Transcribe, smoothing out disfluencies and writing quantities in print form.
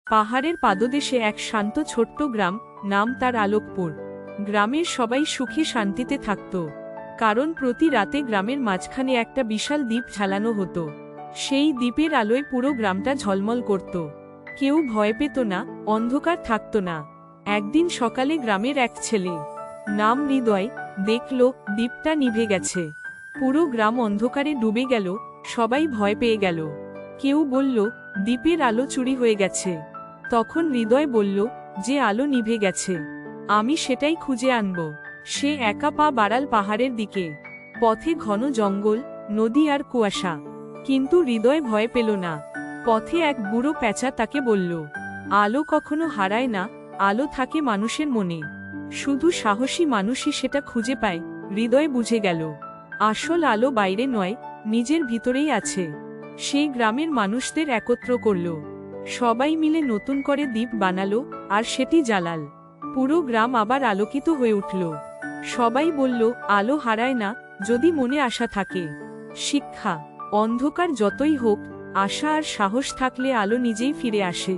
পাহাড়ের পাদদেশে এক শান্ত ছোট্ট গ্রাম, নাম তার আলোকপুর। গ্রামের সবাই সুখে শান্তিতে থাকত, কারণ প্রতি রাতে গ্রামের মাঝখানে একটা বিশাল দ্বীপ জ্বালানো হতো। সেই দ্বীপের আলোয় পুরো গ্রামটা ঝলমল করত। কেউ ভয় পেত না, অন্ধকার থাকত না। একদিন সকালে গ্রামের এক ছেলে, নাম হৃদয়, দেখল দ্বীপটা নিভে গেছে। পুরো গ্রাম অন্ধকারে ডুবে গেল। সবাই ভয় পেয়ে গেল। কেউ বলল দ্বীপের আলো চুরি হয়ে গেছে। তখন হৃদয় বলল, যে আলো নিভে গেছে আমি সেটাই খুঁজে আনব। সে একা পা বাড়াল পাহাড়ের দিকে। পথে ঘন জঙ্গল, নদী আর কুয়াশা, কিন্তু হৃদয় ভয় পেল না। পথে এক বুড়ো পেঁচা তাকে বলল, আলো কখনো হারায় না, আলো থাকে মানুষের মনে। শুধু সাহসী মানুষই সেটা খুঁজে পায়। হৃদয় বুঝে গেল, আসল আলো বাইরে নয়, নিজের ভিতরেই আছে। সেই গ্রামের মানুষদের একত্র করল। সবাই মিলে নতুন করে দ্বীপ বানালো, আর সেটি জ্বালাল। পুরো গ্রাম আবার আলোকিত হয়ে উঠল। সবাই বলল, আলো হারায় না, যদি মনে আশা থাকে। শিক্ষা: অন্ধকার যতই হোক, আশা আর সাহস থাকলে আলো নিজেই ফিরে আসে।